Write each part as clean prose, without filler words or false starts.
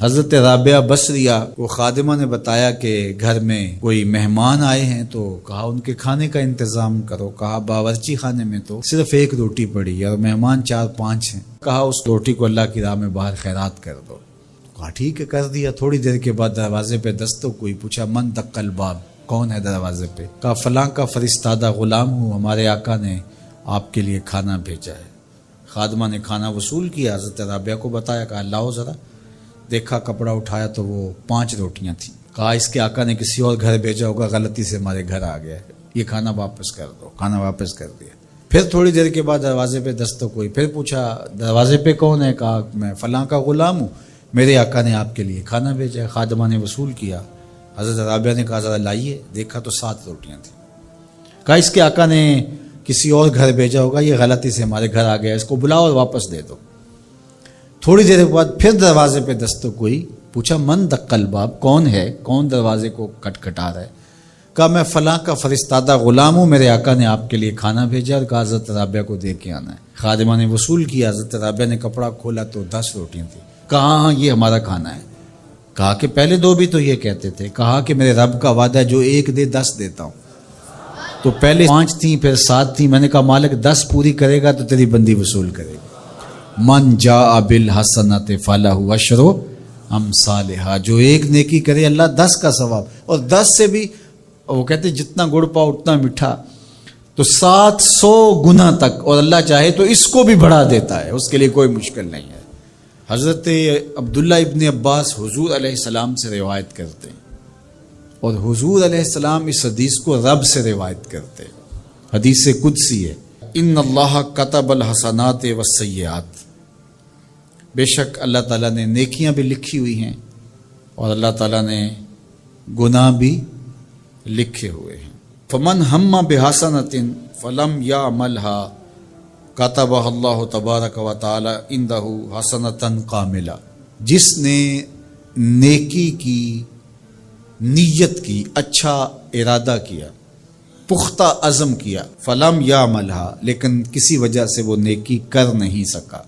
حضرت رابعہ بصریہ کو خادمہ نے بتایا کہ گھر میں کوئی مہمان آئے ہیں، تو کہا ان کے کھانے کا انتظام کرو۔ کہا باورچی خانے میں تو صرف ایک روٹی پڑی ہے اور مہمان 4-5 ہیں، کہا اس روٹی کو اللہ کی راہ میں باہر خیرات کر دو۔ کہا ٹھیک ہے، کر دیا۔ تھوڑی دیر کے بعد دروازے پہ دستک ہوئی، پوچھا من دق الباب، کون ہے دروازے پہ؟ کہا فلاں کا فرستادہ غلام ہوں، ہمارے آقا نے آپ کے لیے کھانا بھیجا ہے۔ خادمہ نے کھانا وصول کیا، حضرت رابعہ کو بتایا، کہا لاؤ ذرا۔ دیکھا، کپڑا اٹھایا تو وہ 5 روٹیاں تھیں۔ کہا اس کے آقا نے کسی اور گھر بھیجا ہوگا، غلطی سے ہمارے گھر آ گیا ہے، یہ کھانا واپس کر دو۔ کھانا واپس کر دیا۔ پھر تھوڑی دیر کے بعد دروازے پہ دستک ہوئی، پھر پوچھا دروازے پہ کون ہے؟ کہا میں فلاں کا غلام ہوں، میرے آقا نے آپ کے لیے کھانا بھیجا ہے۔ خادمہ نے وصول کیا، حضرت رابعہ نے کہا ذرا لائیے، دیکھا تو 7 روٹیاں تھیں۔ کہا اس کے آقا نے کسی اور گھر بھیجا ہوگا، یہ غلطی سے ہمارے گھر آ گیا، اس کو بلاؤ اور واپس دے دو۔ تھوڑی دیر کے بعد پھر دروازے پہ دستک ہوئی، پوچھا من دق الباب، کون ہے، کون دروازے کو کھٹکھٹا رہا ہے؟ کہا میں فلاں کا فرستادہ غلام ہوں، میرے آقا نے آپ کے لیے کھانا بھیجا اور کہا حضرت رابعہ کو دے کے آنا ہے۔ خادمہ نے وصول کیا، حضرت رابعہ نے کپڑا کھولا تو 10 روٹیاں تھیں۔ کہا ہاں یہ ہمارا کھانا ہے۔ کہا کہ پہلے 2 بھی تو یہ کہتے تھے۔ کہا کہ میرے رب کا وعدہ ہے جو 1 دے 10 دیتا ہوں۔ تو پہلے 5 تھیں، پھر 7 تھیں۔ میں نے کہا مالک 10 پوری کرے گا تو تیری بندی وصول کرے گا۔ من جاء بالحسنۃ فلہ عشر امثالھا، جو 1 نیکی کرے اللہ 10 کا ثواب، اور 10 سے بھی وہ کہتے جتنا گڑ پاؤ اتنا میٹھا، تو 700 گنا تک، اور اللہ چاہے تو اس کو بھی بڑھا دیتا ہے، اس کے لیے کوئی مشکل نہیں ہے۔ حضرت عبداللہ ابن عباس حضور علیہ السلام سے روایت کرتے ہیں، اور حضور علیہ السلام اس حدیث کو رب سے روایت کرتے ہیں۔ حدیث قدسی ہے، ان اللہ کتب الحسنات والسیئات، بے شک اللہ تعالیٰ نے نیکیاں بھی لکھی ہوئی ہیں اور اللہ تعالیٰ نے گناہ بھی لکھے ہوئے ہیں۔ فمن ہم بحسنۃ فلم یعملھا کتبہ اللہ تبارک و تعالی عندہ حسنۃ کاملہ، جس نے نیکی کی نیت کی، اچھا ارادہ کیا، پختہ عزم کیا، فلم یعملھا، لیکن کسی وجہ سے وہ نیکی کر نہیں سکا،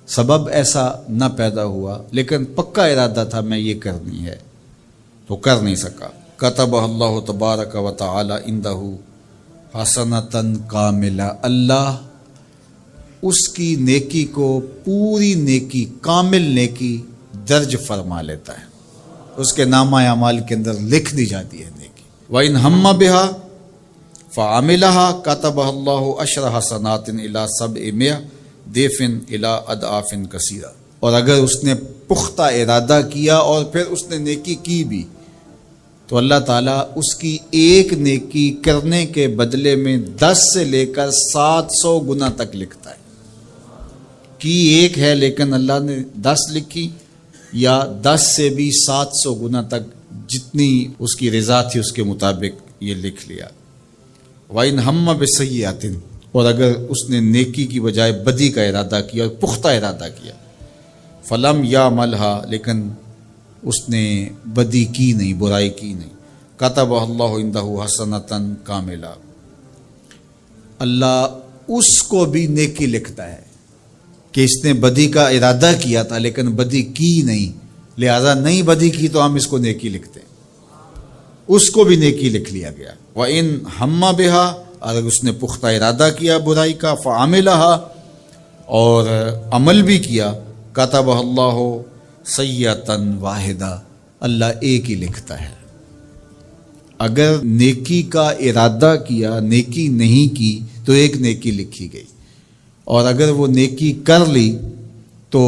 سبب ایسا نہ پیدا ہوا، لیکن پکا ارادہ تھا میں یہ کرنی ہے، تو کر نہیں سکا، کتبہ اللہ تبارک و تعالی عندہ حسنۃ کاملہ، اللہ اس کی نیکی کو پوری نیکی، کامل نیکی درج فرما لیتا ہے، اس کے نامہ اعمال کے اندر لکھ دی جاتی ہے نیکی۔ وَإِنْ ہَمَّ بِهَا فَعَمِلَهَا كَتَبَهَا اللَّهُ عَشْرَ حَسَنَاتٍ إِلَى 700 ضِعْفٍ إِلَى أَضْعَافٍ كَثِيرَةٍ، اور اگر اس نے پختہ ارادہ کیا اور پھر اس نے نیکی کی بھی، تو اللہ تعالیٰ اس کی ایک نیکی کرنے کے بدلے میں 10 سے لے کر 700 گنا تک لکھتا ہے۔ کی ایک ہے لیکن اللہ نے 10 لکھی، یا 10 سے بھی 700 گنا تک، جتنی اس کی رضا تھی اس کے مطابق یہ لکھ لیا۔ وَإِنْ ہَمَّ بِسَیِّئَةٍ، اور اگر اس نے نیکی کی بجائے بدی کا ارادہ کیا اور پختہ ارادہ کیا، فلم یعملھا، لیکن اس نے بدی کی نہیں، برائی کی نہیں، کتبہ اللہ عندہ حسنۃ کاملہ، اللہ اس کو بھی نیکی لکھتا ہے کہ اس نے بدی کا ارادہ کیا تھا لیکن بدی کی نہیں، لہذا نہیں بدی کی تو ہم اس کو نیکی لکھتے ہیں، اس کو بھی نیکی لکھ لیا گیا۔ وَإِنْ ہَمَّ بِهَا، اگر اس نے پختہ ارادہ کیا برائی کا، فَعَمِلَهَا، اور عمل بھی کیا، کتبہ اللہ سیئۃ واحدہ، اللہ ایک ہی لکھتا ہے۔ اگر نیکی کا ارادہ کیا، نیکی نہیں کی تو ایک نیکی لکھی گئی، اور اگر وہ نیکی کر لی تو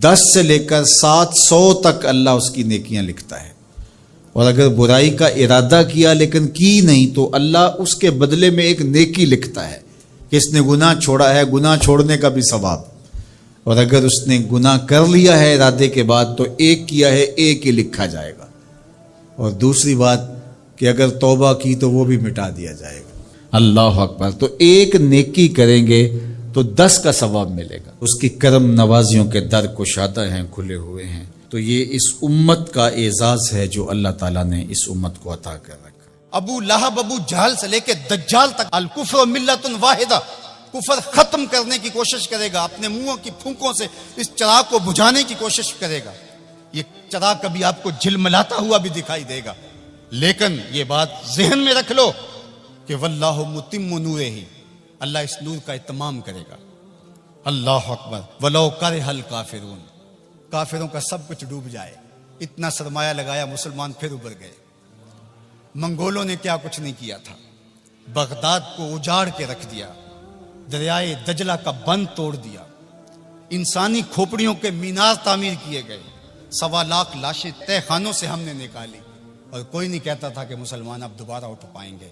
10 سے لے کر 700 تک اللہ اس کی نیکیاں لکھتا ہے، اور اگر برائی کا ارادہ کیا لیکن کی نہیں تو اللہ اس کے بدلے میں ایک نیکی لکھتا ہے کہ اس نے گناہ چھوڑا ہے، گناہ چھوڑنے کا بھی ثواب، اور اگر اس نے گناہ کر لیا ہے ارادے کے بعد تو ایک کیا ہے، ایک ہی لکھا جائے گا، اور دوسری بات کہ اگر توبہ کی تو وہ بھی مٹا دیا جائے گا۔ اللہ اکبر۔ تو ایک نیکی کریں گے تو 10 کا ثواب ملے گا، اس کی کرم نوازیوں کے در کشادہ ہیں، کھلے ہوئے ہیں۔ تو یہ اس امت کا اعزاز ہے جو اللہ تعالیٰ نے اس امت کو عطا کر رکھا۔ ابو لہب، ابو جہل سے لے کے دجال تک، الکفر ملت واحدہ، کفر ختم کرنے کی کوشش کرے گا، اپنے منہوں کی پھونکوں سے اس چراغ کو بجھانے کی کوشش کرے گا، یہ چراغ کبھی آپ کو جھلملاتا ہوا بھی دکھائی دے گا، لیکن یہ بات ذہن میں رکھ لو کہ واللہ متم نورہ، اللہ اس نور کا اتمام کرے گا۔ اللہ اکبر، ولو کرہ الکافرون، کافروں کا سب کچھ ڈوب جائے، اتنا سرمایہ لگایا، مسلمان پھر ابھر گئے۔ منگولوں نے کیا کچھ نہیں کیا تھا، بغداد کو اجاڑ کے رکھ دیا، دریائے دجلہ کا بند توڑ دیا، انسانی کھوپڑیوں کے مینار تعمیر کیے گئے، 1.25 لاکھ لاشیں تہ خانوں سے ہم نے نکالی، اور کوئی نہیں کہتا تھا کہ مسلمان اب دوبارہ اٹھ پائیں گے،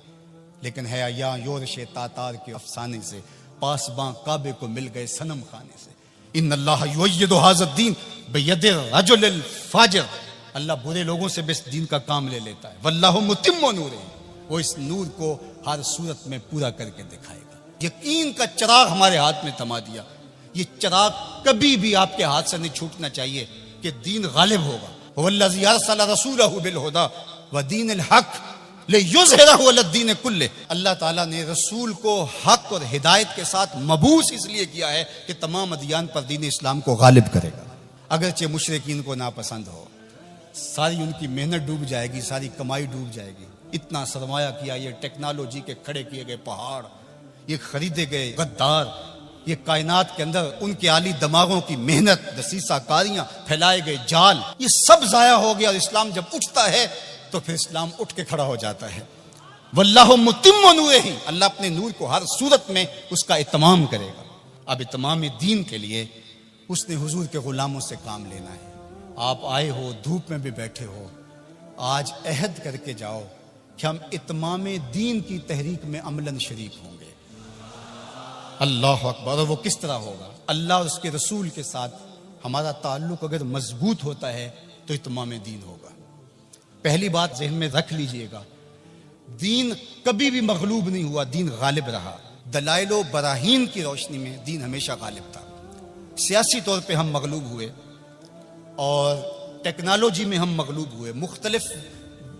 لیکن ہے یا یورش تاتار کے افسانے سے پاسباں کعبے کو مل گئے صنم خانے سے۔ ان اللہ یؤید ھذا الدین بید الرجل الفاجر، اللہ برے لوگوں سے بھی اس دین کا کام لے لیتا ہے۔ واللہ متم نورہ، وہ اس نور کو ہر صورت میں پورا کر کے دکھائے گا۔ یقین کا چراغ ہمارے ہاتھ میں تما دیا، یہ چراغ کبھی بھی آپ کے ہاتھ سے نہیں چھوٹنا چاہیے کہ دین غالب ہوگا۔ والذی ارسل رسولہ بالہدی ودین الحق لیظہرہ علی الدین کلہ، اللہ تعالیٰ نے رسول کو حق اور ہدایت کے ساتھ مبعوث اس لیے کیا ہے کہ تمام ادیان پر دین اسلام کو غالب کرے گا، اگرچہ مشرکین کو ناپسند ہو، ساری ان کی محنت ڈوب جائے گی، ساری کمائی ڈوب جائے گی، اتنا سرمایہ کیا، یہ ٹیکنالوجی کے کھڑے کیے گئے پہاڑ، یہ خریدے گئے غدار، یہ کائنات کے اندر ان کے عالی دماغوں کی محنت، دسیسہ کاریاں، پھیلائے گئے جال، یہ سب ضائع ہو گیا، اور اسلام جب اٹھتا ہے تو پھر اسلام اٹھ کے کھڑا ہو جاتا ہے۔ واللہ متم نورہ، اللہ اپنے نور کو ہر صورت میں اس کا اتمام کرے گا۔ اب اتمام دین کے لیے اس نے حضور کے غلاموں سے کام لینا ہے۔ آپ آئے ہو، دھوپ میں بھی بیٹھے ہو، آج عہد کر کے جاؤ کہ ہم اتمام دین کی تحریک میں عملاً شریک ہوں گے۔ اللہ اکبر، اور وہ کس طرح ہوگا؟ اللہ اور اس کے رسول کے ساتھ ہمارا تعلق اگر مضبوط ہوتا ہے تو اتمام دین ہوگا۔ پہلی بات ذہن میں رکھ لیجئے گا، دین کبھی بھی مغلوب نہیں ہوا، دین غالب رہا۔ دلائل و براہین کی روشنی میں دین ہمیشہ غالب تھا۔ سیاسی طور پہ ہم مغلوب ہوئے اور ٹیکنالوجی میں ہم مغلوب ہوئے، مختلف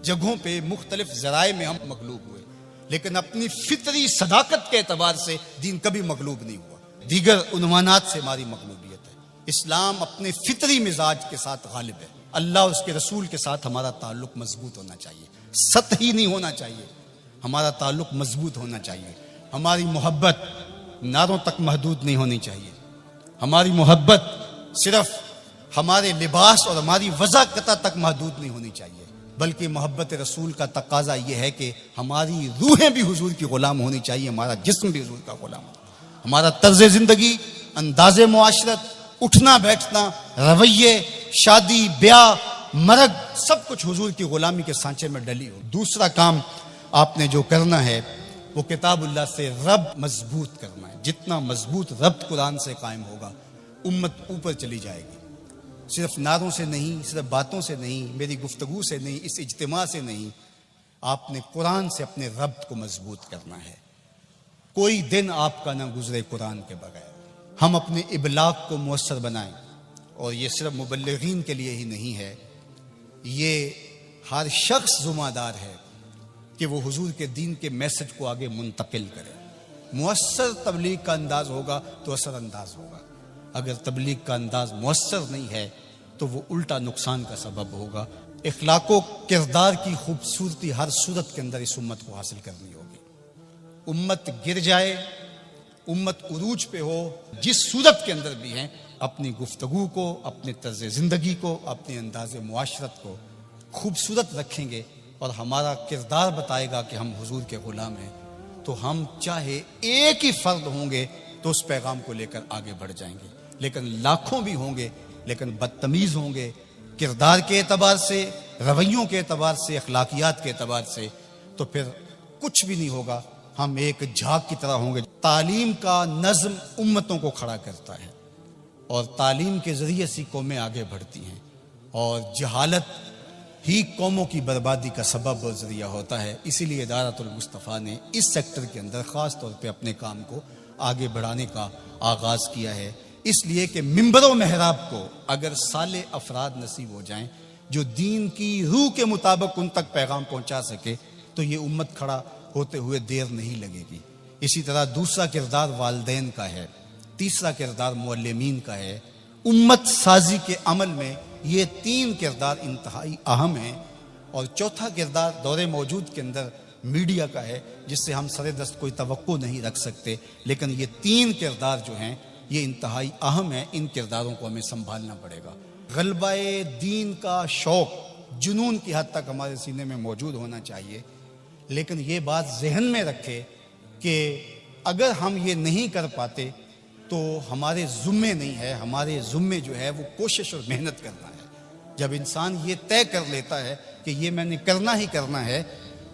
جگہوں پہ مختلف ذرائع میں ہم مغلوب ہوئے، لیکن اپنی فطری صداقت کے اعتبار سے دین کبھی مغلوب نہیں ہوا۔ دیگر عنوانات سے ہماری مغلوبیت ہے، اسلام اپنے فطری مزاج کے ساتھ غالب ہے۔ اللہ اور اس کے رسول کے ساتھ ہمارا تعلق مضبوط ہونا چاہیے، سطحی نہیں ہونا چاہیے، ہمارا تعلق مضبوط ہونا چاہیے۔ ہماری محبت نعروں تک محدود نہیں ہونی چاہیے، ہماری محبت صرف ہمارے لباس اور ہماری وضاحت تک محدود نہیں ہونی چاہیے، بلکہ محبت رسول کا تقاضا یہ ہے کہ ہماری روحیں بھی حضور کی غلام ہونی چاہیے، ہمارا جسم بھی حضور کا غلام ہو، ہمارا طرز زندگی، انداز معاشرت، اٹھنا بیٹھنا، رویے، شادی بیاہ، مرگ، سب کچھ حضور کی غلامی کے سانچے میں ڈلی ہو۔ دوسرا کام آپ نے جو کرنا ہے وہ کتاب اللہ سے رب مضبوط کرنا ہے۔ جتنا مضبوط ربط قرآن سے قائم ہوگا، امت اوپر چلی جائے گی، صرف نعروں سے نہیں، صرف باتوں سے نہیں، میری گفتگو سے نہیں، اس اجتماع سے نہیں، آپ نے قرآن سے اپنے ربط کو مضبوط کرنا ہے۔ کوئی دن آپ کا نہ گزرے قرآن کے بغیر۔ ہم اپنے ابلاغ کو مؤثر بنائیں، اور یہ صرف مبلغین کے لیے ہی نہیں ہے، یہ ہر شخص ذمہ دار ہے کہ وہ حضور کے دین کے میسج کو آگے منتقل کرے۔ مؤثر تبلیغ کا انداز ہوگا تو اثر انداز ہوگا، اگر تبلیغ کا انداز مؤثر نہیں ہے تو وہ الٹا نقصان کا سبب ہوگا۔ اخلاق و کردار کی خوبصورتی ہر صورت کے اندر اس امت کو حاصل کرنی ہوگی۔ امت گر جائے، امت عروج پہ ہو، جس صورت کے اندر بھی ہیں، اپنی گفتگو کو، اپنے طرز زندگی کو، اپنے انداز معاشرت کو خوبصورت رکھیں گے اور ہمارا کردار بتائے گا کہ ہم حضور کے غلام ہیں، تو ہم چاہے ایک ہی فرد ہوں گے تو اس پیغام کو لے کر آگے بڑھ جائیں گے، لیکن لاکھوں بھی ہوں گے لیکن بدتمیز ہوں گے کردار کے اعتبار سے، رویوں کے اعتبار سے، اخلاقیات کے اعتبار سے، تو پھر کچھ بھی نہیں ہوگا، ہم ایک جھاگ کی طرح ہوں گے۔ تعلیم کا نظم امتوں کو کھڑا کرتا ہے، اور تعلیم کے ذریعے سے قومیں آگے بڑھتی ہیں، اور جہالت ہی قوموں کی بربادی کا سبب اور ذریعہ ہوتا ہے۔ اسی لیے ادارۃ المصطفیٰ نے اس سیکٹر کے اندر خاص طور پہ اپنے کام کو آگے بڑھانے کا آغاز کیا ہے، اس لیے کہ منبر و محراب کو اگر صالح افراد نصیب ہو جائیں جو دین کی روح کے مطابق ان تک پیغام پہنچا سکے تو یہ امت کھڑا ہوتے ہوئے دیر نہیں لگے گی۔ اسی طرح دوسرا کردار والدین کا ہے، تیسرا کردار معلمین کا ہے۔ امت سازی کے عمل میں یہ 3 کردار انتہائی اہم ہیں، اور چوتھا کردار دور موجود کے اندر میڈیا کا ہے، جس سے ہم سر دست کوئی توقع نہیں رکھ سکتے، لیکن یہ 3 کردار جو ہیں یہ انتہائی اہم ہیں، ان کرداروں کو ہمیں سنبھالنا پڑے گا۔ غلبہ دین کا شوق جنون کی حد تک ہمارے سینے میں موجود ہونا چاہیے، لیکن یہ بات ذہن میں رکھے کہ اگر ہم یہ نہیں کر پاتے تو ہمارے ذمے نہیں ہے، ہمارے ذمے جو ہے وہ کوشش اور محنت کرنا ہے۔ جب انسان یہ طے کر لیتا ہے کہ یہ میں نے کرنا ہی کرنا ہے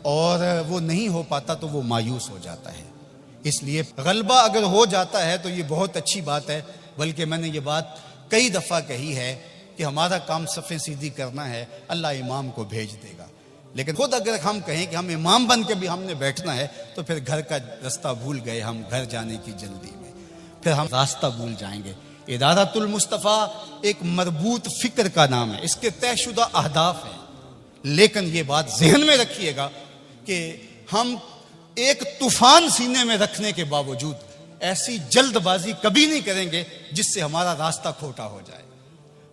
اور وہ نہیں ہو پاتا تو وہ مایوس ہو جاتا ہے۔ اس لیے غلبہ اگر ہو جاتا ہے تو یہ بہت اچھی بات ہے، بلکہ میں نے یہ بات کئی دفعہ کہی ہے کہ ہمارا کام صفیں سیدھی کرنا ہے، اللہ امام کو بھیج دے گا۔ لیکن خود اگر ہم کہیں کہ ہم امام بن کے بھی ہم نے بیٹھنا ہے تو پھر گھر کا راستہ بھول گئے، ہم گھر جانے کی جلدی میں پھر ہم راستہ بھول جائیں گے۔ ادارۃ المصطفیٰ ایک مربوط فکر کا نام ہے، اس کے طے شدہ اہداف ہیں، لیکن یہ بات ذہن میں رکھیے گا کہ ہم ایک طوفان سینے میں رکھنے کے باوجود ایسی جلد بازی کبھی نہیں کریں گے جس سے ہمارا راستہ کھوٹا ہو جائے۔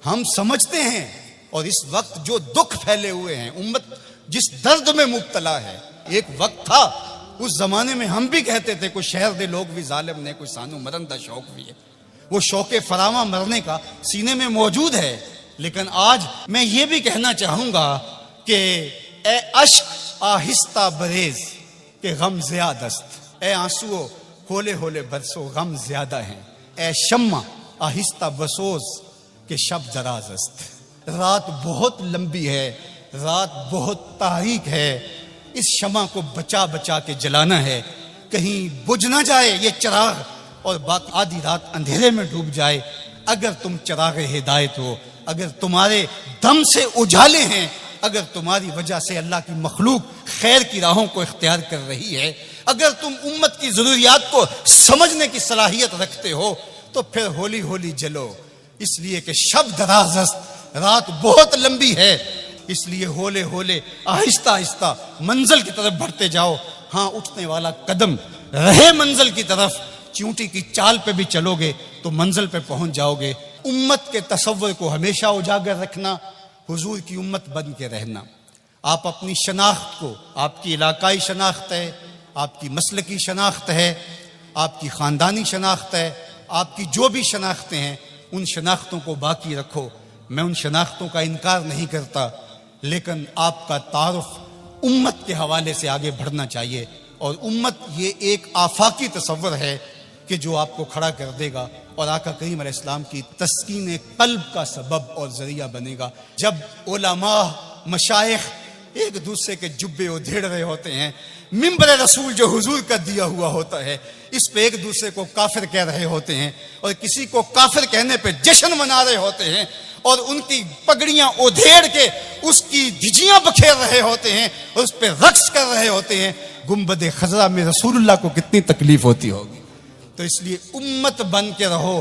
ہم سمجھتے ہیں، اور اس وقت جو دکھ پھیلے ہوئے ہیں، امت جس درد میں مبتلا ہے، ایک وقت تھا اس زمانے میں ہم بھی کہتے تھے کوئی شہر دے لوگ بھی ظالم نے، کوئی سانو مرن دا شوق بھی ہے، وہ شوق فراواں مرنے کا سینے میں موجود ہے۔ لیکن آج میں یہ بھی کہنا چاہوں گا کہ اے اشک آہستہ بریز کہ غم زیادہ است، اے آنسو ہولے ہولے برسو غم زیادہ ہیں، اے شمع آہستہ بسوز کہ شب دراز است۔ رات بہت لمبی ہے، رات بہت تاریک ہے، اس شمع کو بچا بچا کے جلانا ہے، کہیں بجھ نہ جائے یہ چراغ اور باقی آدھی رات اندھیرے میں ڈوب جائے۔ اگر تم چراغ ہدایت ہو، اگر تمہارے دم سے اجالے ہیں، اگر تمہاری وجہ سے اللہ کی مخلوق خیر کی راہوں کو اختیار کر رہی ہے، اگر تم امت کی ضروریات کو سمجھنے کی صلاحیت رکھتے ہو تو پھر ہولی ہولی جلو، اس لیے کہ شب دراز است، رات بہت لمبی ہے، اس لیے ہولے ہولے آہستہ آہستہ منزل کی طرف بڑھتے جاؤ۔ ہاں، اٹھنے والا قدم رہے منزل کی طرف، چونٹی کی چال پہ بھی چلو گے تو منزل پہ پہنچ جاؤ گے۔ امت کے تصور کو ہمیشہ اجاگر رکھنا، حضور کی امت بن کے رہنا۔ آپ اپنی شناخت کو، آپ کی علاقائی شناخت ہے، آپ کی مسلکی شناخت ہے، آپ کی خاندانی شناخت ہے، آپ کی جو بھی شناختیں ہیں ان شناختوں کو باقی رکھو۔ میں ان شناختوں کا انکار نہیں کرتا، لیکن آپ کا تعارف امت کے حوالے سے آگے بڑھنا چاہیے، اور امت یہ ایک آفاقی تصور ہے کہ جو آپ کو کھڑا کر دے گا اور آقا کریم علیہ السلام کی تسکین قلب کا سبب اور ذریعہ بنے گا۔ جب علماء مشائخ ایک دوسرے کے جبے ادھیڑ رہے ہوتے ہیں، منبر رسول جو حضور کا دیا ہوا ہوتا ہے اس پہ ایک دوسرے کو کافر کہہ رہے ہوتے ہیں، اور کسی کو کافر کہنے پہ جشن منا رہے ہوتے ہیں، اور ان کی پگڑیاں ادھیڑ کے اس کی دھجیاں بکھیر رہے ہوتے ہیں اور اس پہ رقص کر رہے ہوتے ہیں، گنبد خضرا میں رسول اللہ کو کتنی تکلیف ہوتی ہوگی۔ تو اس لیے امت بن کے رہو،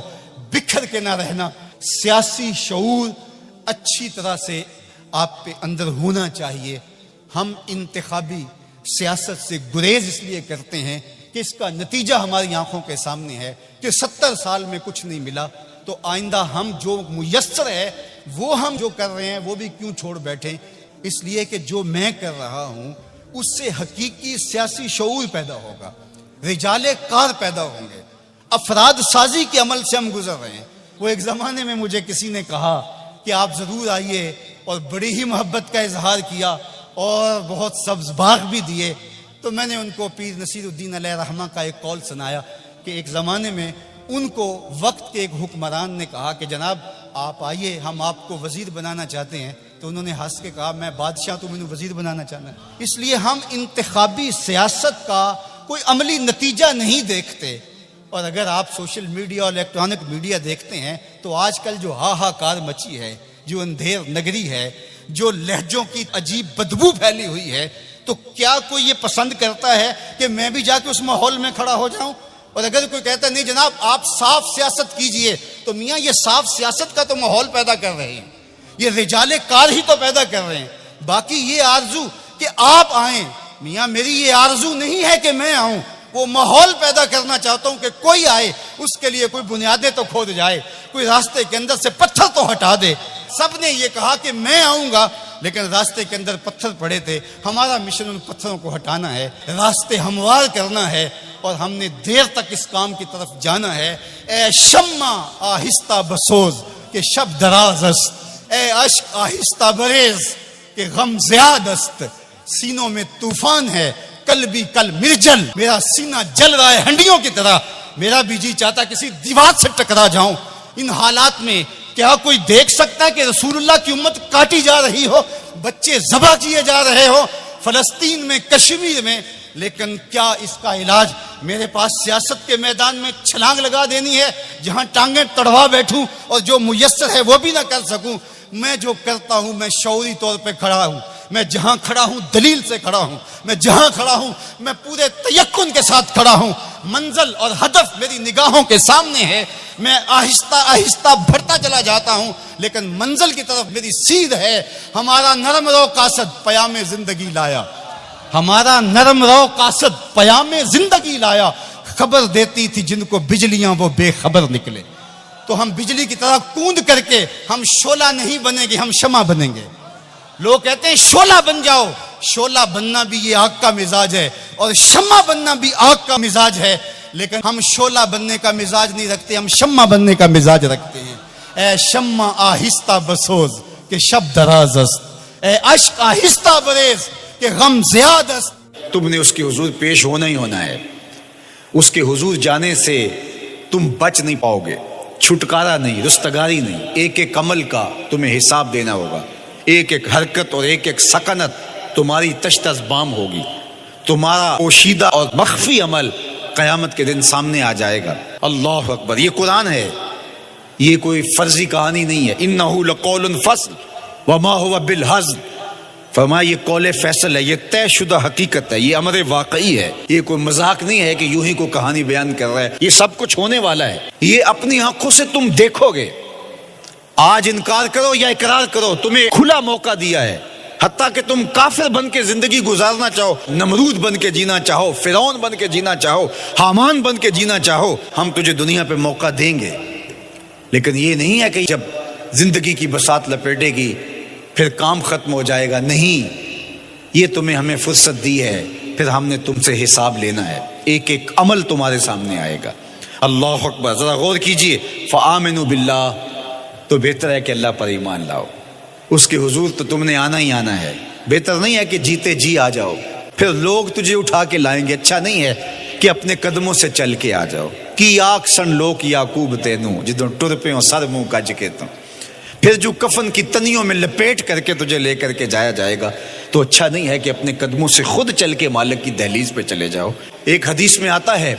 بکھر کے نہ رہنا۔ سیاسی شعور اچھی طرح سے آپ پہ اندر ہونا چاہیے۔ ہم انتخابی سیاست سے گریز اس لیے کرتے ہیں کہ اس کا نتیجہ ہماری آنکھوں کے سامنے ہے کہ 70 سال میں کچھ نہیں ملا، تو آئندہ ہم جو میسر ہے وہ ہم جو کر رہے ہیں وہ بھی کیوں چھوڑ بیٹھیں۔ اس لیے کہ جو میں کر رہا ہوں اس سے حقیقی سیاسی شعور پیدا ہوگا، رجال کار پیدا ہوں گے، افراد سازی کے عمل سے ہم گزر رہے ہیں۔ وہ ایک زمانے میں مجھے کسی نے کہا کہ آپ ضرور آئیے، اور بڑی ہی محبت کا اظہار کیا اور بہت سبز باغ بھی دیے۔ تو میں نے ان کو پیر نصیر الدین علیہ رحمہ کا ایک قول سنایا کہ ایک زمانے میں ان کو وقت کے ایک حکمران نے کہا کہ جناب آپ آئیے، ہم آپ کو وزیر بنانا چاہتے ہیں۔ تو انہوں نے ہنس کے کہا میں بادشاہ، تو میں نے وزیر بنانا چاہنا ہے۔ اس لیے ہم انتخابی سیاست کا کوئی عملی نتیجہ نہیں دیکھتے۔ اور اگر آپ سوشل میڈیا اور الیکٹرانک میڈیا دیکھتے ہیں تو آج کل جو ہاہاکار مچی ہے، جو اندھیر نگری ہے، جو لہجوں کی عجیب بدبو پھیلی ہوئی ہے، تو کیا کوئی یہ پسند کرتا ہے کہ میں بھی جا کے اس ماحول میں کھڑا ہو جاؤں؟ اور اگر کوئی کہتا ہے نہیں جناب آپ صاف سیاست کیجئے، تو میاں یہ صاف سیاست کا تو ماحول پیدا کر رہے ہیں، یہ رجال کار ہی تو پیدا کر رہے ہیں۔ باقی یہ آرزو کہ آپ آئیں، میاں میری یہ آرزو نہیں ہے کہ میں آؤں، وہ ماحول پیدا کرنا چاہتا ہوں کہ کوئی آئے اس کے لیے کوئی بنیادیں تو کھود جائے, کوئی راستے کے اندر سے پتھر تو ہٹا دے. سب نے یہ کہا کہ میں آؤں گا, لیکن راستے کے اندر پتھر پڑے تھے. ہمارا مشن ان پتھروں کو ہٹانا ہے, راستے ہموار کرنا ہے, اور ہم نے دیر تک اس کام کی طرف جانا ہے. اے شمع آہستہ بسوز کہ شب دراز است, اے اشک آہستہ بریز کہ غم زیاد است. سینوں میں طوفان ہے کل بھی کل مرجل, میرا سینہ جل رہا ہے ہنڈیوں کی طرح. میرا بھی جی چاہتا کسی دیوار سے ٹکرا جاؤں. ان حالات میں کیا کوئی دیکھ سکتا ہے کہ رسول اللہ کی امت کاٹی جا رہی ہو, بچے ذبح کیے جا رہے ہو فلسطین میں, کشمیر میں؟ لیکن کیا اس کا علاج میرے پاس سیاست کے میدان میں چھلانگ لگا دینی ہے جہاں ٹانگیں تڑوا بیٹھوں اور جو میسر ہے وہ بھی نہ کر سکوں؟ میں جو کرتا ہوں میں شعوری طور پہ کھڑا ہوں, میں جہاں کھڑا ہوں دلیل سے کھڑا ہوں, میں جہاں کھڑا ہوں میں پورے تیقن کے ساتھ کھڑا ہوں. منزل اور ہدف میری نگاہوں کے سامنے ہے. میں آہستہ آہستہ بڑھتا چلا جاتا ہوں, لیکن منزل کی طرف میری سیدھ ہے. ہمارا نرم رو قاصد پیام زندگی لایا, ہمارا نرم رو قاصد پیام زندگی لایا. خبر دیتی تھی جن کو بجلیاں وہ بے خبر نکلے. تو ہم بجلی کی طرح کوند کر کے ہم شعلہ نہیں بنیں گے, ہم شمع بنیں گے. لوگ کہتے ہیں شعلہ بن جاؤ, شعلہ بننا بھی یہ آگ کا مزاج ہے اور شمع بننا بھی آگ کا مزاج ہے, لیکن ہم شعلہ بننے کا مزاج نہیں رکھتے, ہم شمع بننے کا مزاج رکھتے ہیں. اے شمع آہستہ بسوز کہ شب دراز است, اے اشک آہستہ بریز کہ غم زیاد است. تم نے اس کے حضور پیش ہونا ہی ہونا ہے. اس کے حضور جانے سے تم بچ نہیں پاؤ گے, چھٹکارا نہیں, رستگاری نہیں. ایک ایک عمل کا تمہیں حساب دینا ہوگا, ایک ایک حرکت اور ایک ایک سکنت تمہاری تشت ازبام ہوگی. تمہارا پوشیدہ اور مخفی عمل قیامت کے دن سامنے آ جائے گا. اللہ اکبر. یہ قرآن ہے, یہ کوئی فرضی کہانی نہیں ہے. انہ لقول فصل وما هو بالہزل. فرمایا یہ قول فیصل ہے, یہ طے شدہ حقیقت ہے, یہ امر واقعی ہے. یہ کوئی مذاق نہیں ہے کہ یوں ہی کو کہانی بیان کر رہا ہے. یہ سب کچھ ہونے والا ہے, یہ اپنی آنکھوں سے تم دیکھو گے. آج انکار کرو یا اقرار کرو, تمہیں کھلا موقع دیا ہے. حتیٰ کہ تم کافر بن کے زندگی گزارنا چاہو, نمرود بن کے جینا چاہو, فرعون بن کے جینا چاہو, حامان بن کے جینا چاہو, ہم تجھے دنیا پہ موقع دیں گے. لیکن یہ نہیں ہے کہ جب زندگی کی بساط لپیٹے گی پھر کام ختم ہو جائے گا. نہیں, یہ تمہیں ہمیں فرصت دی ہے, پھر ہم نے تم سے حساب لینا ہے. ایک ایک عمل تمہارے سامنے آئے گا. اللہ اکبر. ذرا غور کیجئے. فآمنوا باللہ, تو بہتر ہے کہ اللہ پر ایمان لاؤ. اس کے حضور تو تم نے آنا ہی آنا ہے. بہتر نہیں ہے کہ جیتے جی آ جاؤ, پھر لوگ تجھے اٹھا کے لائیں گے. اچھا نہیں ہے کہ اپنے قدموں سے چل کے آ جاؤ. کی آنکھ سن لوک یعقوب تینوں جدوں ٹر پہ ہوں سر منہ کج کے تو. پھر جو کفن کی تنیوں میں لپیٹ کر کے تجھے لے کر کے جایا جائے گا, تو اچھا نہیں ہے کہ اپنے قدموں سے خود چل کے مالک کی دہلیز پہ چلے جاؤ. ایک حدیث میں آتا ہے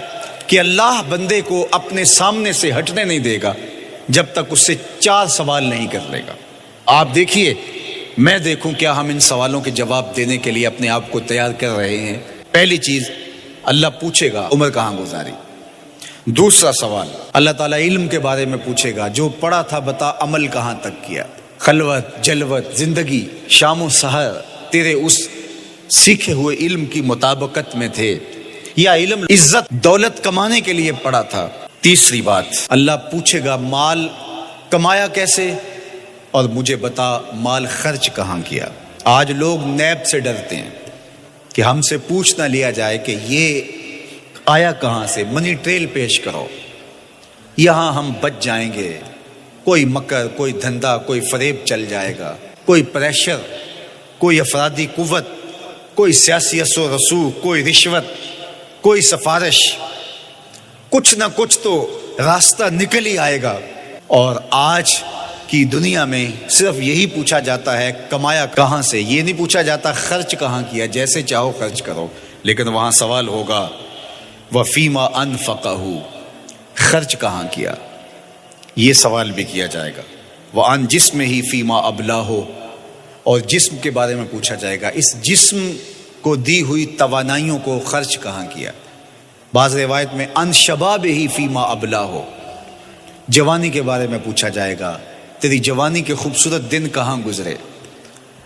کہ اللہ بندے کو اپنے سامنے سے ہٹنے نہیں دے گا جب تک اس سے 4 سوال نہیں کر لے گا. آپ دیکھیے, میں دیکھوں کیا ہم ان سوالوں کے جواب دینے کے لیے اپنے آپ کو تیار کر رہے ہیں. پہلی چیز, اللہ پوچھے گا عمر کہاں گزاری. دوسرا سوال, اللہ تعالیٰ علم کے بارے میں پوچھے گا, جو پڑھا تھا بتا عمل کہاں تک کیا. خلوت, جلوت, زندگی, شام و سحر تیرے اس سیکھے ہوئے علم کی مطابقت میں تھے, یا علم عزت دولت کمانے کے لیے پڑھا تھا. تیسری بات, اللہ پوچھے گا مال کمایا کیسے, اور مجھے بتا مال خرچ کہاں کیا. آج لوگ نیب سے ڈرتے ہیں کہ ہم سے پوچھ نہ لیا جائے کہ یہ آیا کہاں سے. منی ٹریل پیش کرو, یہاں ہم بچ جائیں گے. کوئی مکر, کوئی دھندا, کوئی فریب چل جائے گا, کوئی پریشر, کوئی افرادی قوت, کوئی سیاسی اثر و رسوخ, کوئی رشوت, کوئی سفارش, کچھ نہ کچھ تو راستہ نکل ہی آئے گا. اور آج کی دنیا میں صرف یہی پوچھا جاتا ہے کمایا کہاں سے, یہ نہیں پوچھا جاتا خرچ کہاں کیا. جیسے چاہو خرچ کرو, لیکن وہاں سوال ہوگا وفیما انفقہ, خرچ کہاں کیا. یہ سوال بھی کیا جائے گا. وعن جسم ہی فیما ابلاہ, اور جسم کے بارے میں پوچھا جائے گا اس جسم کو دی ہوئی توانائیوں کو خرچ کہاں کیا. بعض روایت میں ان شباب ہی فیما ابلاہ, جوانی کے بارے میں پوچھا جائے گا تیری جوانی کے خوبصورت دن کہاں گزرے.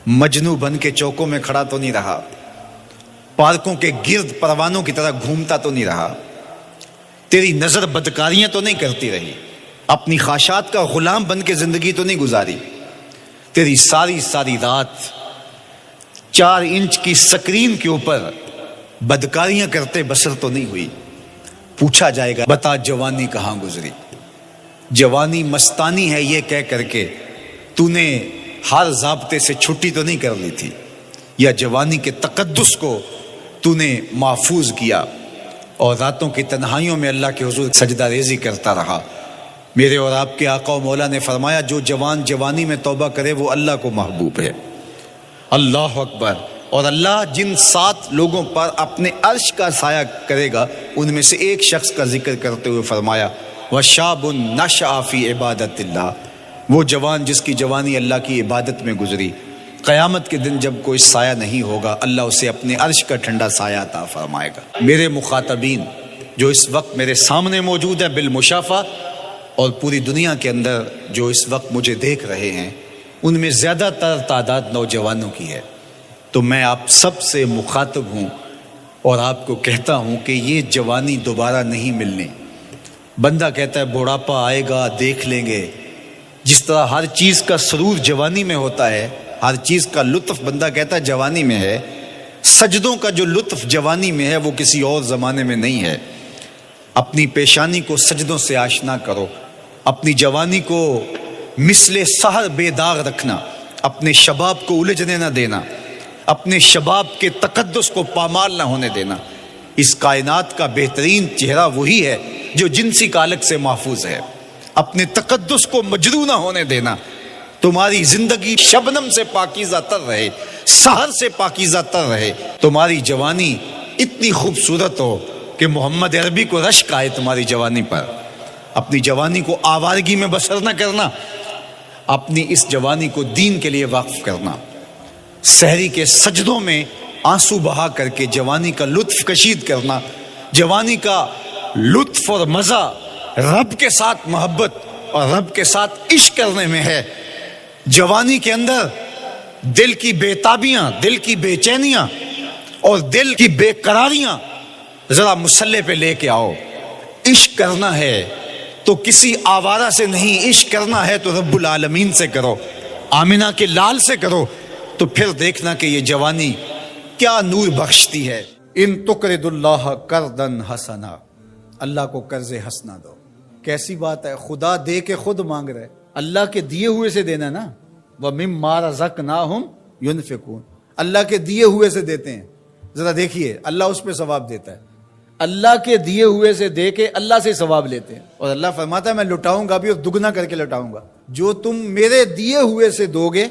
مجنو بن کے چوکوں میں کھڑا تو نہیں رہا, پارکوں کے گرد پروانوں کی طرح گھومتا تو نہیں رہا، تیری نظر بدکاریاں تو نہیں کرتی رہی، اپنی خواہشات کا غلام بن کے زندگی تو نہیں گزاری، تیری ساری ساری رات 4 انچ کی سکرین کے اوپر بدکاریاں کرتے بسر تو نہیں ہوئی۔ پوچھا جائے گا بتا جوانی کہاں گزری؟ جوانی مستانی ہے یہ کہہ کر کے تو نے ہر ضابطے سے چھٹی تو نہیں کر لی تھی، یا جوانی کے تقدس کو تو نے محفوظ کیا اور راتوں کی تنہائیوں میں اللہ کے حضور سجدہ ریزی کرتا رہا۔ میرے اور آپ کے آقا و مولا نے فرمایا جو جوان جوانی میں توبہ کرے وہ اللہ کو محبوب ہے۔ اللہ اکبر۔ اور اللہ جن 7 لوگوں پر اپنے عرش کا سایہ کرے گا ان میں سے ایک شخص کا ذکر کرتے ہوئے فرمایا وَشَابٌ نَشَأَ فِي عِبَادَةِ اللَّهِ، وہ جوان جس کی جوانی اللہ کی عبادت میں گزری، قیامت کے دن جب کوئی سایہ نہیں ہوگا اللہ اسے اپنے عرش کا ٹھنڈا سایہ عطا فرمائے گا۔ میرے مخاطبین جو اس وقت میرے سامنے موجود ہیں بالمشافہ، اور پوری دنیا کے اندر جو اس وقت مجھے دیکھ رہے ہیں، ان میں زیادہ تر تعداد نوجوانوں کی ہے، تو میں آپ سب سے مخاطب ہوں اور آپ کو کہتا ہوں کہ یہ جوانی دوبارہ نہیں ملنی۔ بندہ کہتا ہے بڑھاپا آئے گا دیکھ لیں گے، جس طرح ہر چیز کا سرور جوانی میں ہوتا ہے، ہر چیز کا لطف بندہ کہتا ہے جوانی میں ہے، سجدوں کا جو لطف جوانی میں ہے وہ کسی اور زمانے میں نہیں ہے۔ اپنی پیشانی کو سجدوں سے آشنا کرو، اپنی جوانی کو مثل سحر بے داغ رکھنا، اپنے شباب کو الجھنے نہ دینا، اپنے شباب کے تقدس کو پامال نہ ہونے دینا۔ اس کائنات کا بہترین چہرہ وہی ہے جو جنسی کالک سے محفوظ ہے۔ اپنے تقدس کو مجروح نہ ہونے دینا۔ تمہاری زندگی شبنم سے پاکیزہ تر رہے، سحر سے پاکیزہ تر رہے، تمہاری جوانی اتنی خوبصورت ہو کہ محمد عربی کو رشک آئے تمہاری جوانی پر۔ اپنی جوانی کو آوارگی میں بسر نہ کرنا، اپنی اس جوانی کو دین کے لیے وقف کرنا۔ سحری کے سجدوں میں آنسو بہا کر کے جوانی کا لطف کشید کرنا۔ جوانی کا لطف اور مزہ رب کے ساتھ محبت اور رب کے ساتھ عشق کرنے میں ہے۔ جوانی کے اندر دل کی بے تابیاں، دل کی بے چینیاں اور دل کی بے قراریاں ذرا مسلح پہ لے کے آؤ۔ عشق کرنا ہے تو کسی آوارہ سے نہیں، عشق کرنا ہے تو رب العالمین سے کرو، آمنہ کے لال سے کرو، تو پھر دیکھنا کہ یہ جوانی کیا نور بخشتی ہے۔ ان تقرض اللہ قرضا حسنا، اللہ کو قرض حسنا دو۔ کیسی بات ہے، خدا دے کے خود مانگ رہے، اللہ کے دیے ہوئے سے دینا نا۔ وَمِمَّا رَزَقْنَاهُمْ يُنْفِقُونَ، اللہ کے دیے ہوئے سے دیتے ہیں۔ ذرا دیکھیے اللہ اس پہ ثواب دیتا ہے، اللہ کے دیے ہوئے سے دے کے اللہ سے ثواب لیتے ہیں، اور اللہ فرماتا ہے میں لٹاؤں گا بھی اور دگنا کر کے لٹاؤں گا۔ جو تم میرے دیے ہوئے سے دو گے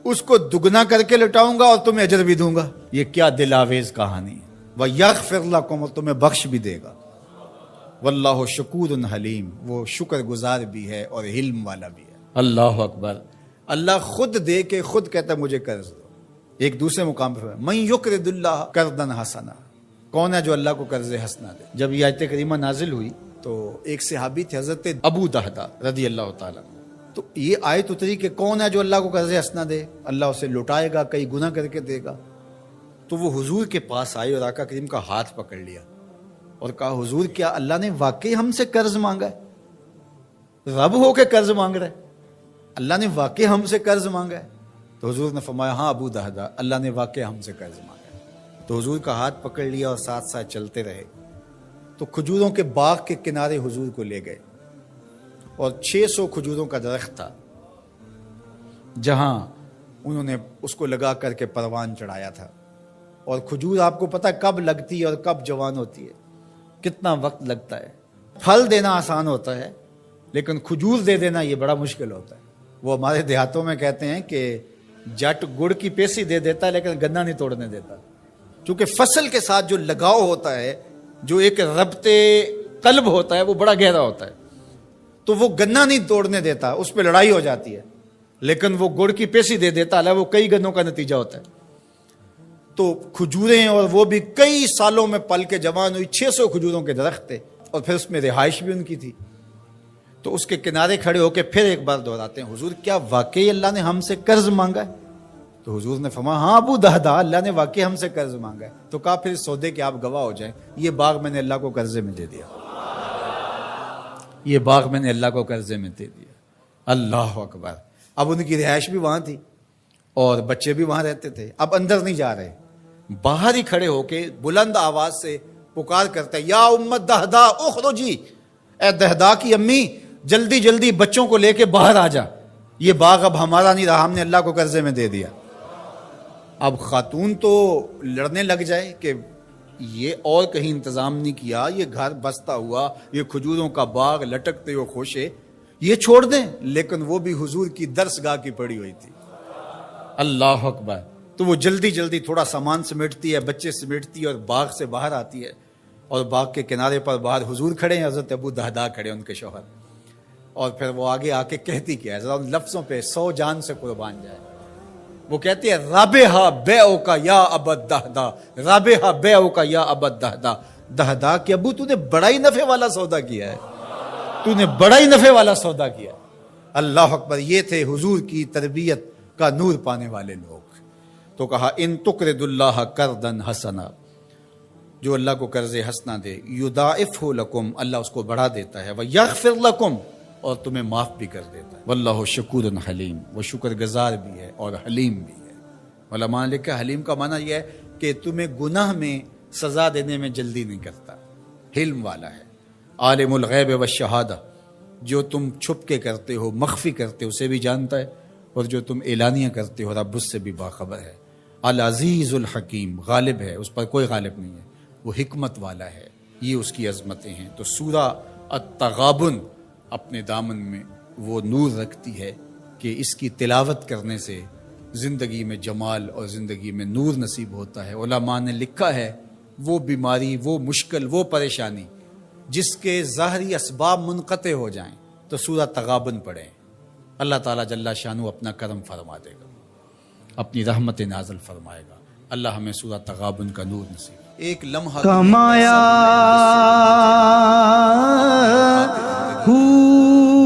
اس کو دگنا کر کے لٹاؤں گا اور تمہیں اجر بھی دوں گا۔ یہ کیا دل آویز کہانی ہے۔ وَيَغْفِرْ لَكُمْ، اور تمہیں بخش بھی دے گا۔ واللہ شکور حلیم، وہ شکر گزار بھی ہے اور حلم والا بھی ہے۔ اللہ اکبر۔ اللہ خود دے کے خود کہتا ہے مجھے قرض دو۔ ایک دوسرے مقام پر من یقرض اللہ قرضا حسنا، کون ہے جو اللہ کو قرض حسنا دے؟ جب یہ آیت کریمہ نازل ہوئی تو ایک صحابی تھے حضرت ابو دہدہ رضی اللہ تعالیٰ، تو یہ آیت اتری کہ کون ہے جو اللہ کو قرض حسنا دے، اللہ اسے لٹائے گا، کئی گناہ کر کے دے گا۔ تو وہ حضور کے پاس آئے اور آقا کریم کا ہاتھ پکڑ لیا اور کہا حضور کیا اللہ نے واقعی ہم سے قرض مانگا ہے؟ رب ہو کے قرض مانگ رہے، اللہ نے واقعی ہم سے قرض مانگا ہے؟ تو حضور نے فرمایا ہاں ابو دہدہ، اللہ نے واقعی ہم سے قرض مانگا ہے۔ تو حضور کا ہاتھ پکڑ لیا اور ساتھ ساتھ چلتے رہے، تو کھجوروں کے باغ کے کنارے حضور کو لے گئے، اور 600 کھجوروں کا درخت تھا جہاں انہوں نے اس کو لگا کر کے پروان چڑھایا تھا۔ اور کھجور آپ کو پتہ کب لگتی ہے اور کب جوان ہوتی ہے، کتنا وقت لگتا ہے۔ پھل دینا آسان ہوتا ہے لیکن کھجور دے دینا یہ بڑا مشکل ہوتا ہے۔ وہ ہمارے دیہاتوں میں کہتے ہیں کہ جٹ گڑ کی پیسی دے دیتا ہے لیکن گنا نہیں توڑنے دیتا، چونکہ فصل کے ساتھ جو لگاؤ ہوتا ہے، جو ایک ربط قلب ہوتا ہے، وہ بڑا گہرا ہوتا ہے، تو وہ گنا نہیں توڑنے دیتا، اس پہ لڑائی ہو جاتی ہے، لیکن وہ گڑ کی پیسی دے دیتا ہے، وہ کئی گنوں کا نتیجہ ہوتا ہے۔ تو کھجوریں، اور وہ بھی کئی سالوں میں پل کے جوان ہوئی، 600 کھجوروں کے درخت تھے، اور پھر اس میں رہائش بھی ان کی تھی۔ تو اس کے کنارے کھڑے ہو کے پھر ایک بار دہراتے ہیں حضور کیا واقعی اللہ نے ہم سے قرض مانگا ہے؟ تو حضور نے فرمایا ہاں ابو دہدا، اللہ نے واقعی ہم سے قرض مانگا ہے. تو کہا پھر سودے کے آپ گواہ ہو جائیں، یہ باغ میں نے اللہ کو قرضے میں دے دیا، یہ باغ میں نے اللہ کو قرضے میں دے دیا. اللہ اکبر. اب ان کی رہائش بھی وہاں تھی اور بچے بھی وہاں رہتے تھے. اب اندر نہیں جا رہے، باہر ہی کھڑے ہو کے بلند آواز سے پکار کرتے ہیں یا امت دہدا اخرجی، اے دہدا کی امی جلدی جلدی بچوں کو لے کے باہر آ جا، یہ باغ اب ہمارا نہیں رہا، ہم نے اللہ کو قرضے میں دے دیا. اب خاتون تو لڑنے لگ جائے کہ یہ اور کہیں انتظام نہیں کیا، یہ گھر بستا ہوا، یہ کھجوروں کا باغ لٹکتے ہوئے خوشے، یہ چھوڑ دیں. لیکن وہ بھی حضور کی درس گاہ کی پڑی ہوئی تھی. اللہ اکبر. تو وہ جلدی جلدی تھوڑا سامان سمیٹتی ہے، بچے سمیٹتی ہے اور باغ سے باہر آتی ہے. اور باغ کے کنارے پر باہر حضور کھڑے ہیں، حضرت ابو دہدا کھڑے ہیں ان کے شوہر. اور پھر وہ آگے آ کے کہتی کیا ہے، ذرا ان لفظوں پہ 100 جان سے قربان جائے. وہ کہتی ہے رابحہ بیعو کا یا ابا دہدا، رابحہ بیعو کا یا ابا دہدا. دہدا کہ ابو تو نے بڑا ہی نفع والا سودا کیا ہے، تو نے بڑا ہی نفع والا سودا کیا. اللہ اکبر. یہ تھے حضور کی تربیت کا نور پانے والے لوگ. تو کہا ان تقرض اللہ قرضا حسنا، جو اللہ کو قرض حسنا دے، یضاعفہ لکم، اللہ اس کو بڑھا دیتا ہے، ویغفر لکم، اور تمہیں معاف بھی کر دیتا ہے. واللہ شکور حلیم، وہ شکر گزار بھی ہے اور حلیم بھی ہے. علماء نے لکھا حلیم کا معنی یہ ہے کہ تمہیں گناہ میں سزا دینے میں جلدی نہیں کرتا، حلم والا ہے. عالم الغیب والشہادہ، جو تم چھپ کے کرتے ہو، مخفی کرتے ہو، اسے بھی جانتا ہے، اور جو تم اعلانیہ کرتے ہو رب اس سے بھی باخبر ہے. العزیز الحکیم، غالب ہے، اس پر کوئی غالب نہیں ہے، وہ حکمت والا ہے. یہ اس کی عظمتیں ہیں. تو سورہ التغابن اپنے دامن میں وہ نور رکھتی ہے کہ اس کی تلاوت کرنے سے زندگی میں جمال اور زندگی میں نور نصیب ہوتا ہے. علماء نے لکھا ہے وہ بیماری، وہ مشکل، وہ پریشانی جس کے ظاہری اسباب منقطع ہو جائیں تو سورہ تغابن پڑھیں، اللہ تعالیٰ جل شانہ اپنا کرم فرما دے گا، اپنی رحمت نازل فرمائے گا. اللہ ہمیں سورہ تغابن کا نور نصیب. ایک لمحہ کمایا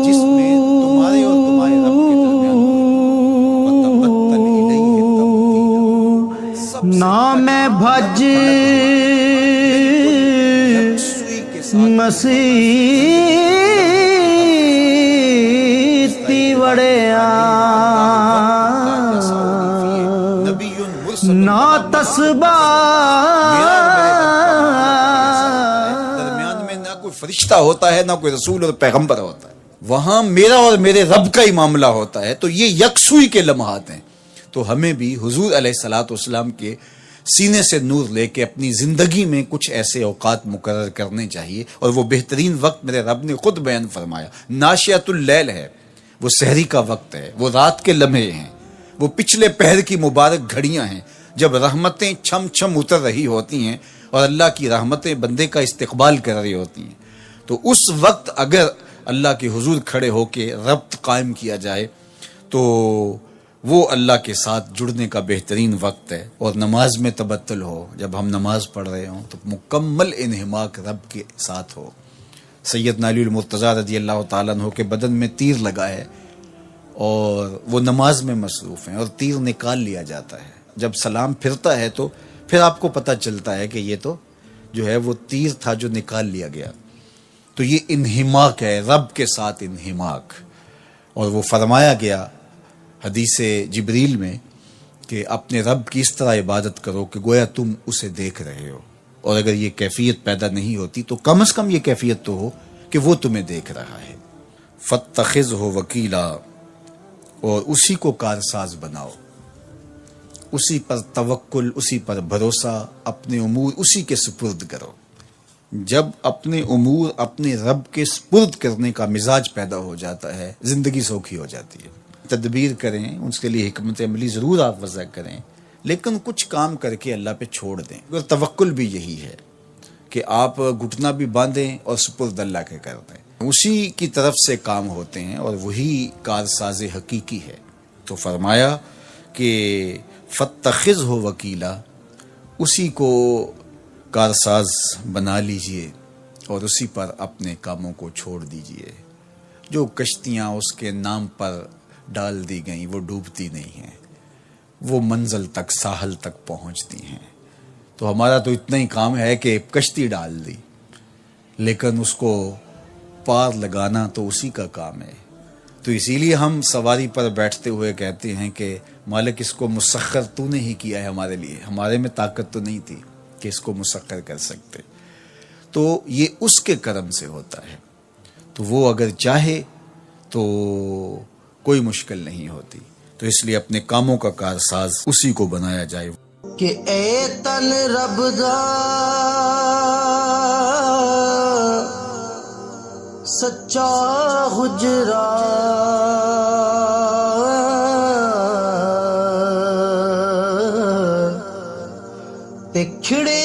جس میں تمہارے اور تمہارے رب کے درمیان وتبتل الیہ تبتیلا، نام بھج مسیح وڑیا نا تسبا، درمیان میں نہ کوئی فرشتہ ہوتا ہے، نہ کوئی رسول اور پیغمبر ہوتا ہے، وہاں میرا اور میرے رب کا ہی معاملہ ہوتا ہے. تو یہ یکسوئی کے لمحات ہیں. تو ہمیں بھی حضور علیہ الصلوۃ والسلام کے سینے سے نور لے کے اپنی زندگی میں کچھ ایسے اوقات مقرر کرنے چاہیے. اور وہ بہترین وقت میرے رب نے خود بیان فرمایا، ناشیۃ اللیل ہے، وہ سحری کا وقت ہے، وہ رات کے لمحے ہیں، وہ پچھلے پہر کی مبارک گھڑیاں ہیں جب رحمتیں چھم چھم اتر رہی ہوتی ہیں اور اللہ کی رحمتیں بندے کا استقبال کر رہی ہوتی ہیں. تو اس وقت اگر اللہ کے حضور کھڑے ہو کے ربط قائم کیا جائے تو وہ اللہ کے ساتھ جڑنے کا بہترین وقت ہے. اور نماز میں تبتل ہو، جب ہم نماز پڑھ رہے ہوں تو مکمل انہماک رب کے ساتھ ہو. سیدنا علی المرتضیٰ رضی اللہ تعالیٰ عنہ کے بدن میں تیر لگا ہے اور وہ نماز میں مصروف ہیں اور تیر نکال لیا جاتا ہے. جب سلام پھرتا ہے تو پھر آپ کو پتہ چلتا ہے کہ یہ تو جو ہے وہ تیر تھا جو نکال لیا گیا. تو یہ انہماک ہے، رب کے ساتھ انہماک. اور وہ فرمایا گیا حدیث جبریل میں کہ اپنے رب کی اس طرح عبادت کرو کہ گویا تم اسے دیکھ رہے ہو. اور اگر یہ کیفیت پیدا نہیں ہوتی تو کم از کم یہ کیفیت تو ہو کہ وہ تمہیں دیکھ رہا ہے. فاتخذہ وکیلا، اور اسی کو کارساز بناؤ، اسی پر توکل، اسی پر بھروسہ، اپنے امور اسی کے سپرد کرو. جب اپنے امور اپنے رب کے سپرد کرنے کا مزاج پیدا ہو جاتا ہے زندگی سوکھی ہو جاتی ہے. تدبیر کریں، اس کے لیے حکمت عملی ضرور آپ وضع کریں، لیکن کچھ کام کر کے اللہ پہ چھوڑ دیں. اور توکل بھی یہی ہے کہ آپ گھٹنا بھی باندھیں اور سپرد اللہ کے کر دیں. اسی کی طرف سے کام ہوتے ہیں اور وہی کارساز حقیقی ہے. تو فرمایا کہ فاتخذہ وکیلا، اسی کو کارساز بنا لیجئے اور اسی پر اپنے کاموں کو چھوڑ دیجئے. جو کشتیاں اس کے نام پر ڈال دی گئیں وہ ڈوبتی نہیں ہیں، وہ منزل تک ساحل تک پہنچتی ہیں. تو ہمارا تو اتنا ہی کام ہے کہ کشتی ڈال دی، لیکن اس کو پار لگانا تو اسی کا کام ہے. تو اسی لیے ہم سواری پر بیٹھتے ہوئے کہتے ہیں کہ مالک اس کو مسخر تو نے ہی کیا ہے ہمارے لیے، ہمارے میں طاقت تو نہیں تھی کہ اس کو مسخر کر سکتے. تو یہ اس کے کرم سے ہوتا ہے. تو وہ اگر چاہے تو کوئی مشکل نہیں ہوتی. تو اس لیے اپنے کاموں کا کارساز اسی کو بنایا جائے. کہ اے تن رب دا سچا حجرا، تے کھڑے